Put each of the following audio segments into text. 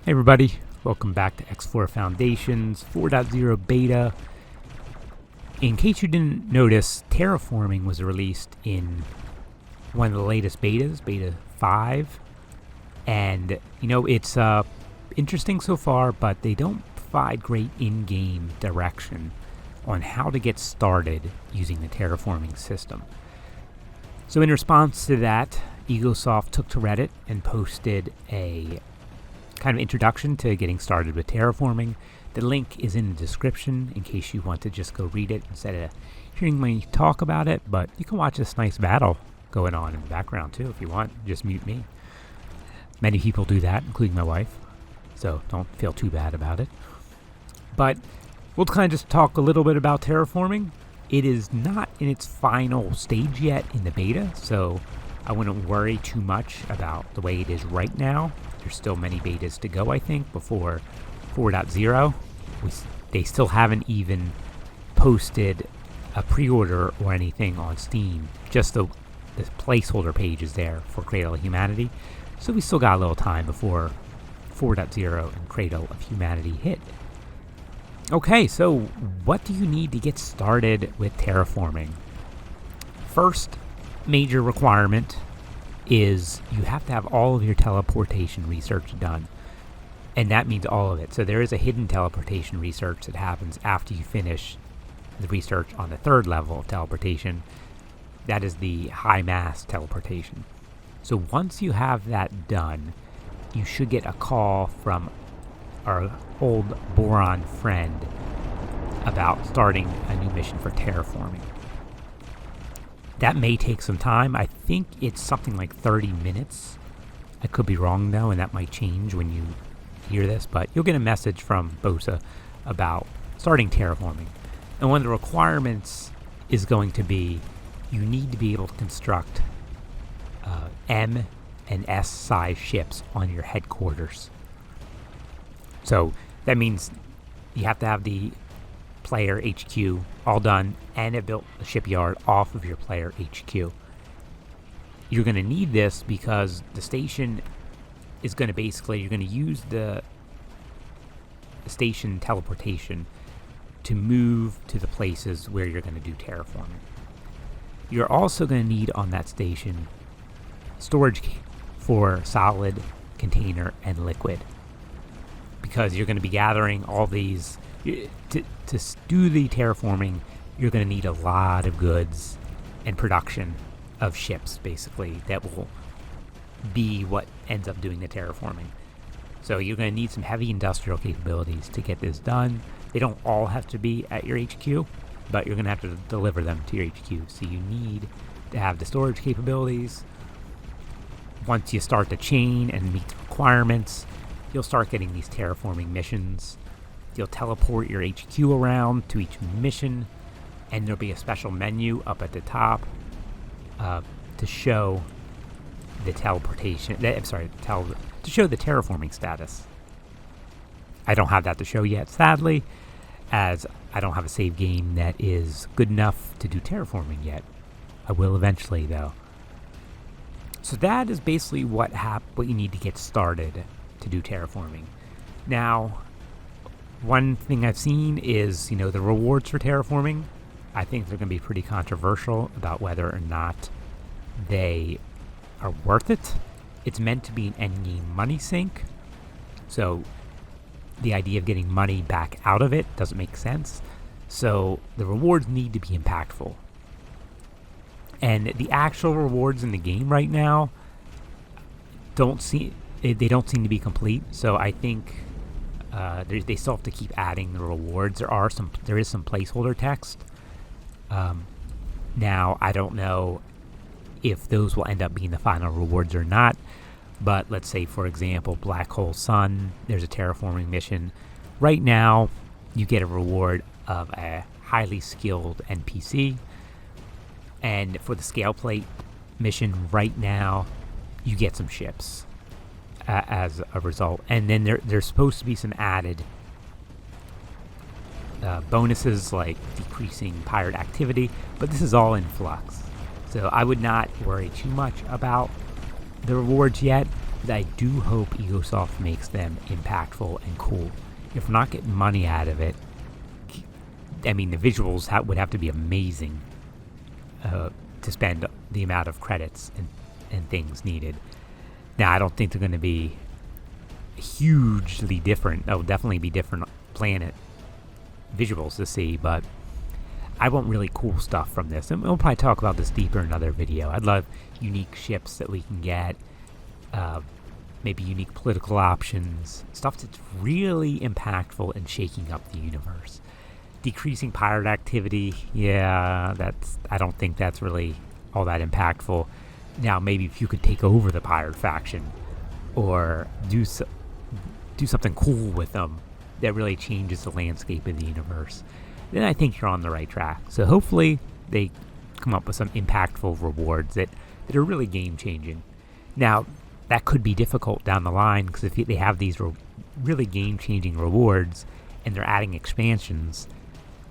Hey everybody, welcome back to X4 Foundations 4.0 beta. In case you didn't notice, Terraforming was released in one of the latest betas, beta 5. And, it's interesting so far, but they don't provide great in-game direction on how to get started using the terraforming system. So in response to that, EGOSOFT took to Reddit and posted a kind of introduction to getting started with terraforming. The link is in the description in case you want to just go read it instead of hearing me talk about it, but you can watch this nice battle going on in the background too if you want. Just mute me. Many people do that, including my wife, so don't feel too bad about it. But we'll kind of just talk a little bit about terraforming. It is not in its final stage yet in the beta, so I wouldn't worry too much about the way it is right now. There's still many betas to go, I think, before 4.0. They still haven't even posted a pre-order or anything on Steam. Just the placeholder page is there for Cradle of Humanity. So we still got a little time before 4.0 and Cradle of Humanity hit. Okay, so what do you need to get started with terraforming? First major requirement is you have to have all of your teleportation research done. And that means all of it. So there is a hidden teleportation research that happens after you finish the research on the third level of teleportation. That is the high mass teleportation. So once you have that done, you should get a call from our old Boron friend about starting a new mission for terraforming. That may take some time. I think it's something like 30 minutes. I could be wrong though, and that might change when you hear this, but you'll get a message from BOSA about starting terraforming. And one of the requirements is going to be you need to be able to construct M and S size ships on your headquarters. So that means you have to have the player HQ all done and have built a shipyard off of your player HQ. You're going to need this because the station is going to you're going to use the station teleportation to move to the places where you're going to do terraforming. You're also going to need on that station storage for solid, container, and liquid, because you're going to be gathering all these. To do the terraforming, you're going to need a lot of goods and production of ships, basically, that will be what ends up doing the terraforming. So you're going to need some heavy industrial capabilities to get this done. They don't all have to be at your HQ, but you're going to have to deliver them to your HQ. So you need to have the storage capabilities. Once you start the chain and meet the requirements, you'll start getting these terraforming missions. You'll teleport your HQ around to each mission, and there'll be a special menu up at the top to show the teleportation. To show the terraforming status. I don't have that to show yet, sadly, as I don't have a save game that is good enough to do terraforming yet. I will eventually, though. So that is basically what you need to get started to do terraforming. Now, one thing I've seen is, the rewards for terraforming. I think they're going to be pretty controversial about whether or not they are worth it. It's meant to be an endgame money sink. So the idea of getting money back out of it doesn't make sense. So the rewards need to be impactful. And the actual rewards in the game right now don't seem to be complete. So I think they still have to keep adding the rewards. There is some placeholder text. Now, I don't know if those will end up being the final rewards or not, but let's say, for example, Black Hole Sun, there's a terraforming mission. Right now, you get a reward of a highly skilled NPC, and for the scale plate mission right now, you get some ships as a result. And then there's supposed to be some added bonuses like decreasing pirate activity, but this is all in flux. So I would not worry too much about the rewards yet. But I do hope EGOSOFT makes them impactful and cool. If we're not getting money out of it, I mean, the visuals would have to be amazing to spend the amount of credits and things needed. Now, I don't think they're going to be hugely different. There'll definitely be different planet visuals to see, but I want really cool stuff from this. And we'll probably talk about this deeper in another video. I'd love unique ships that we can get, maybe unique political options, stuff that's really impactful and shaking up the universe. Decreasing pirate activity, yeah, I don't think that's really all that impactful. Now, maybe if you could take over the pirate faction or do something cool with them that really changes the landscape of the universe, then I think you're on the right track. So hopefully they come up with some impactful rewards that are really game-changing. Now, that could be difficult down the line, because if they have these really game-changing rewards and they're adding expansions,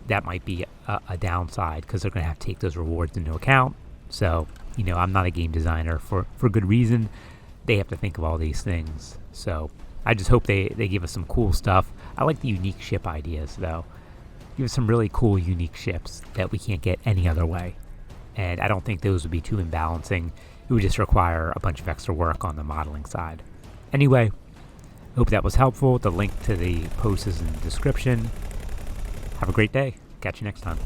that might be a downside, because they're going to have to take those rewards into account. So, I'm not a game designer for good reason. They have to think of all these things. So I just hope they give us some cool stuff. I like the unique ship ideas, though. Give us some really cool, unique ships that we can't get any other way. And I don't think those would be too imbalancing. It would just require a bunch of extra work on the modeling side. Anyway, hope that was helpful. The link to the post is in the description. Have a great day. Catch you next time.